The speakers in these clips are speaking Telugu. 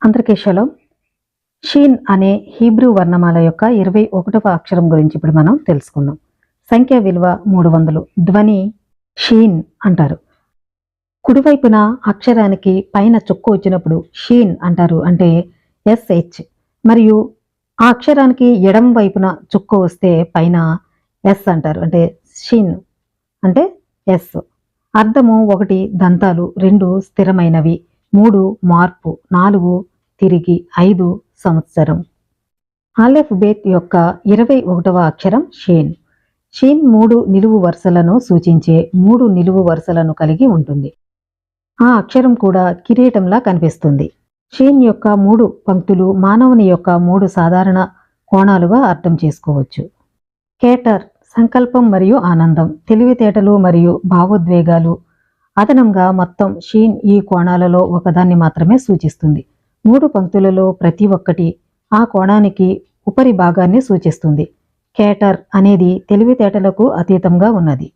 అందరికీ షలోం. షీన్ అనే హీబ్రూ వర్ణమాల యొక్క 21వ అక్షరం గురించి ఇప్పుడు మనం తెలుసుకుందాం. సంఖ్య విలువ 300. ధ్వని షీన్ అంటారు. కుడివైపున అక్షరానికి పైన చుక్క వచ్చినప్పుడు షీన్ అంటారు, అంటే SH. మరియు ఆ అక్షరానికి ఎడం వైపున చుక్క వస్తే పైన S అంటారు, అంటే షీన్ అంటే S. అర్థము 1 దంతాలు, 2 స్థిరమైనవి, 3 మార్పు, 4 తిరిగి, 5 సంవత్సరం. ఆలెఫ్ బేత్ యొక్క 21వ అక్షరం షీన్. షీన్ 3 నిలువు వరుసలను సూచించే 3 నిలువు వరుసలను కలిగి ఉంటుంది. ఆ అక్షరం కూడా కిరీటంలా కనిపిస్తుంది. షీన్ యొక్క 3 పంక్తులు మానవుని యొక్క 3 సాధారణ కోణాలుగా అర్థం చేసుకోవచ్చు. కేటర్ సంకల్పం మరియు ఆనందం, తెలివితేటలు మరియు భావోద్వేగాలు. అదనంగా మొత్తం షీన్ ఈ కోణాలలో ఒకదాన్ని మాత్రమే సూచిస్తుంది. 3 పంక్తులలో ప్రతి ఒక్కటి ఆ కోణానికి ఉపరి భాగాన్ని సూచిస్తుంది. కేటర్ అనేది తెలివితేటలకు అతీతంగా ఉన్నది.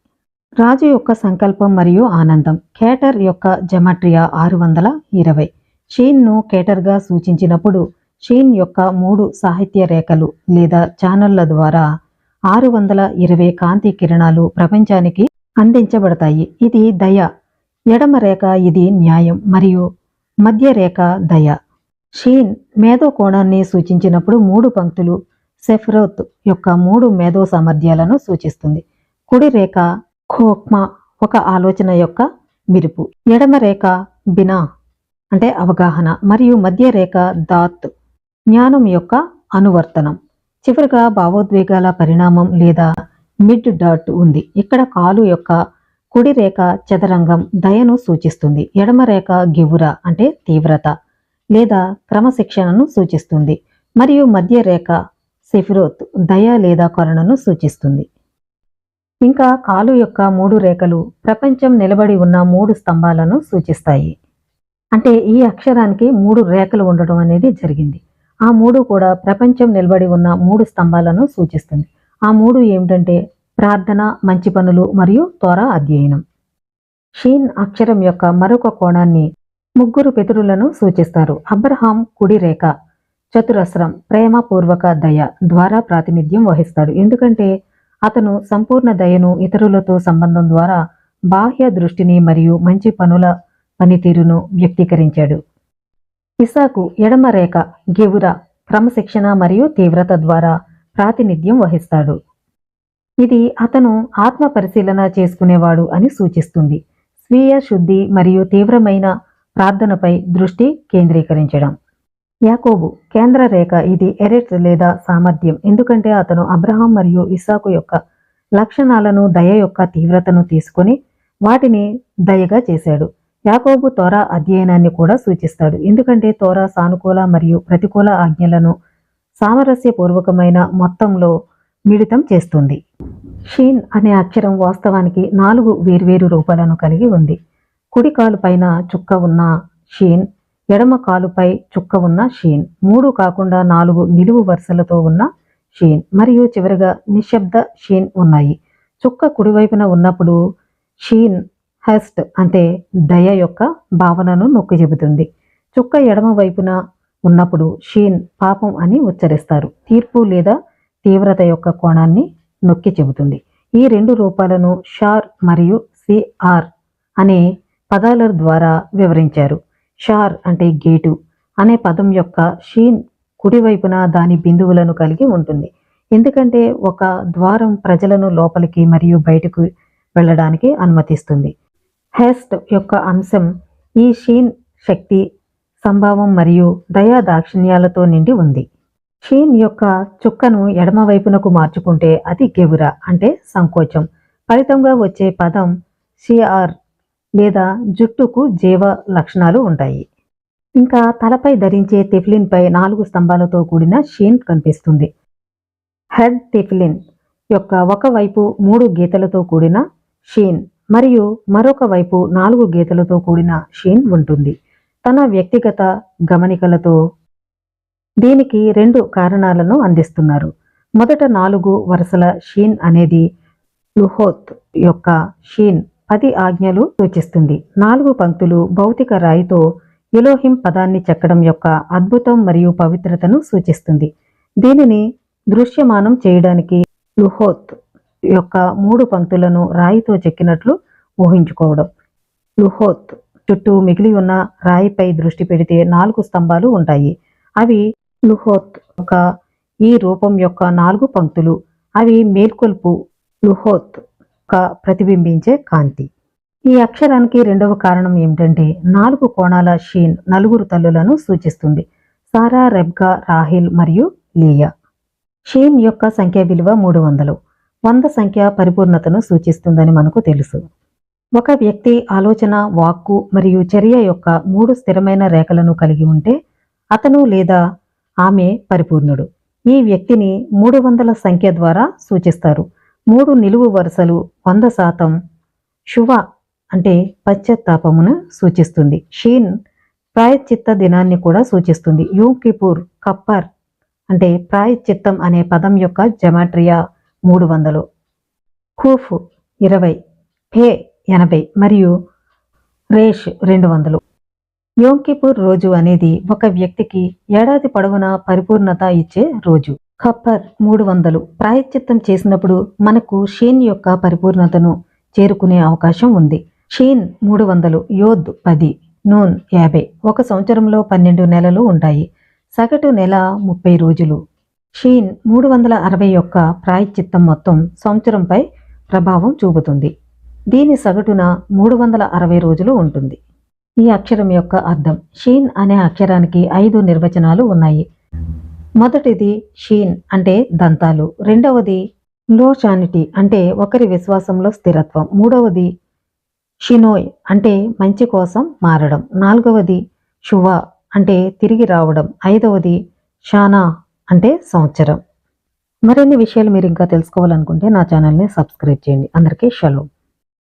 రాజు యొక్క సంకల్పం మరియు ఆనందం. కేటర్ యొక్క జెమాట్రియా 620. షీన్ను కేటర్గా సూచించినప్పుడు షీన్ యొక్క 3 సాహిత్య రేఖలు లేదా ఛానళ్ల ద్వారా 620 కాంతి కిరణాలు ప్రపంచానికి అందించబడతాయి. ఇది దయ. ఎడమ రేఖ ఇది న్యాయం మరియు మధ్య రేఖ దయ. షీన్ మేధో కోణాన్ని సూచించినప్పుడు 3 పంక్తులు సెఫ్రోత్ యొక్క 3 మేధో సామర్థ్యాలను సూచిస్తుంది. కుడి రేఖ ఖోక్మా, ఒక ఆలోచన యొక్క మిరుపు. ఎడమ రేఖ బినా అంటే అవగాహన మరియు మధ్య రేఖ దాత్ జ్ఞానం యొక్క అనువర్తనం. చివరిగా భావోద్వేగాల పరిణామం లేదా మిడ్ డాట్ ఉంది. ఇక్కడ కాలు యొక్క కుడి రేఖ చదరంగం దయను సూచిస్తుంది. ఎడమ రేఖ గివురా అంటే తీవ్రత లేదా క్రమశిక్షణను సూచిస్తుంది మరియు మధ్య రేఖ సెఫిరోత్ దయ లేదా కరుణను సూచిస్తుంది. ఇంకా కాలు యొక్క 3 రేఖలు ప్రపంచం నిలబడి ఉన్న 3 స్తంభాలను సూచిస్తాయి. అంటే ఈ అక్షరానికి 3 రేఖలు ఉండడం అనేది జరిగింది. ఆ 3 కూడా ప్రపంచం నిలబడి ఉన్న 3 స్తంభాలను సూచిస్తుంది. ఆ 3 ఏమిటంటే ప్రార్థన, మంచి పనులు మరియు తోరా అధ్యయనం. షీన్ అక్షరం యొక్క మరొక కోణాన్ని 3 పితరులను సూచిస్తారు. అబ్రహాం కుడి రేఖ చతురస్రం ప్రేమపూర్వక దయ ద్వారా ప్రాతినిధ్యం వహిస్తాడు, ఎందుకంటే అతను సంపూర్ణ దయను ఇతరులతో సంబంధం ద్వారా బాహ్య దృష్టిని మరియు మంచి పనుల పనితీరును వ్యక్తీకరించాడు. ఇసాకు ఎడమ రేఖ గెవురా క్రమశిక్షణ మరియు తీవ్రత ద్వారా ప్రాతినిధ్యం వహిస్తాడు. ఇది అతను ఆత్మ పరిశీలన చేసుకునేవాడు అని సూచిస్తుంది. స్వీయ శుద్ధి మరియు తీవ్రమైన ప్రార్థనపై దృష్టి కేంద్రీకరించడం. యాకోబు కేంద్ర రేఖ ఇది ఎరెట్ లేదా సామర్థ్యం, ఎందుకంటే అతను అబ్రహాం మరియు ఇస్సాకు యొక్క లక్షణాలను దయ యొక్క తీవ్రతను తీసుకొని వాటిని దయగా చేశాడు. యాకోబు తోరా అధ్యయనాన్ని కూడా సూచిస్తాడు, ఎందుకంటే తోరా సానుకూల మరియు ప్రతికూల ఆజ్ఞలను సామరస్యపూర్వకమైన మొత్తంలో మిళితం చేస్తుంది. షీన్ అనే అక్షరం వాస్తవానికి 4 వేర్వేరు రూపాలను కలిగి ఉంది. కుడి కాలు పైన చుక్క ఉన్న షీన్, ఎడమ కాలుపై చుక్క ఉన్న షీన్, 3 కాకుండా 4 నిలువు వరుసలతో ఉన్న షీన్ మరియు చివరిగా నిశ్శబ్ద షీన్ ఉన్నాయి. చుక్క కుడివైపున ఉన్నప్పుడు షీన్ హెస్ట్ అంటే దయ యొక్క భావనను నొక్కి చెబుతుంది. చుక్క ఎడమ వైపున ఉన్నప్పుడు షీన్ పాపం అని ఉచ్చరిస్తారు, తీర్పు లేదా తీవ్రత యొక్క కోణాన్ని నొక్కి చెబుతుంది. ఈ 2 రూపాలను షార్ మరియు సిఆర్ అనే పదాల ద్వారా వివరించారు. షార్ అంటే గేటు అనే పదం యొక్క షీన్ కుడివైపున దాని బిందువులను కలిగి ఉంటుంది, ఎందుకంటే ఒక ద్వారం ప్రజలను లోపలికి మరియు బయటకు వెళ్ళడానికి అనుమతిస్తుంది. హెస్ట్ యొక్క అంశం ఈ షీన్ శక్తి, సంభావం మరియు దయా దాక్షిణ్యాలతో నిండి ఉంది. షీన్ యొక్క చుక్కను ఎడమ వైపునకు మార్చుకుంటే అది గెవురా అంటే సంకోచం. ఫలితంగా వచ్చే పదం సిఆర్ లేదా జుట్టుకు జీవ లక్షణాలు ఉంటాయి. ఇంకా తలపై ధరించే తెఫ్లిన్ పై 4 స్తంభాలతో కూడిన షీన్ కనిపిస్తుంది. హెడ్ తెఫ్లిన్ యొక్క ఒకవైపు 3 గీతలతో కూడిన షీన్ మరియు మరొక వైపు 4 గీతలతో కూడిన షీన్ ఉంటుంది. తన వ్యక్తిగత గమనికలతో దీనికి 2 కారణాలను అందిస్తున్నారు. మొదట 4 వరుసల షీన్ అనేది లుహోత్ యొక్క షీన్ 10 ఆజ్ఞలు సూచిస్తుంది. 4 పంక్తులు భౌతిక రాయితో ఎలోహిం పదాన్ని చెక్కడం యొక్క అద్భుతం మరియు పవిత్రతను సూచిస్తుంది. దీనిని దృశ్యమానం చేయడానికి లుహోత్ యొక్క 3 పంక్తులను రాయితో చెక్కినట్లు ఊహించుకోవడం. లుహోత్ చుట్టూ మిగిలి ఉన్న రాయిపై దృష్టి పెడితే 4 స్తంభాలు ఉంటాయి. అవి లుహోత్ యొక్క ఈ రూపం యొక్క 4 పంక్తులు. అవి మేల్కొల్పు లుహోత్ యొక్క ప్రతిబింబించే కాంతి. ఈ అక్షరానికి రెండవ కారణం ఏమిటంటే 4 కోణాల షీన్ 4 తల్లులను సూచిస్తుంది. సారా, రెబ్కా, రాహిల్ మరియు లియా. షీన్ యొక్క సంఖ్య విలువ 300. 100 సంఖ్య పరిపూర్ణతను సూచిస్తుందని మనకు తెలుసు. ఒక వ్యక్తి ఆలోచన, వాక్కు మరియు చర్య యొక్క 3 స్థిరమైన రేఖలను కలిగి ఉంటే అతను లేదా ఆమె పరిపూర్ణుడు. ఈ వ్యక్తిని 300 సంఖ్య ద్వారా సూచిస్తారు. 3 నిలువు వరుసలు 100% శువ అంటే పశ్చాత్తాపమును సూచిస్తుంది. షీన్ ప్రాయశ్చిత్త దినాన్ని కూడా సూచిస్తుంది. యూమ్ కిపూర్, కప్పర్ అంటే ప్రాయశ్చిత్తం అనే పదం యొక్క జమాట్రియా 300, ఖూఫ్ 20, ఫే 80 మరియు రేష్ 200. యోమ్ కిపూర్ రోజు అనేది ఒక వ్యక్తికి ఏడాది పొడవునా పరిపూర్ణత ఇచ్చే రోజు. ఖప్పర్ 300 ప్రాయశ్చిత్తం చేసినప్పుడు మనకు షీన్ యొక్క పరిపూర్ణతను చేరుకునే అవకాశం ఉంది. Shein 300, యోద్ 10, noon 50. ఒక సంవత్సరంలో 12 నెలలు ఉంటాయి. సగటు నెల 30 రోజులు. షీన్ 360 యొక్క ప్రాయశ్చిత్తం మొత్తం సంవత్సరంపై ప్రభావం చూపుతుంది. దీని సగటున 360 రోజులు ఉంటుంది. ఈ అక్షరం యొక్క అర్థం. షీన్ అనే అక్షరానికి 5 నిర్వచనాలు ఉన్నాయి. మొదటిది షీన్ అంటే దంతాలు. రెండవది లోషానిటీ అంటే ఒకరి విశ్వాసంలో స్థిరత్వం. మూడవది షినోయ్ అంటే మంచి కోసం మారడం. నాలుగవది షువా అంటే తిరిగి రావడం. ఐదవది షానా అంటే సంవత్సరం. మరిన్ని విషయాలు మీరు ఇంకా తెలుసుకోవాలనుకుంటే నా ఛానల్ని సబ్స్క్రైబ్ చేయండి. అందరికీ షలోమ్.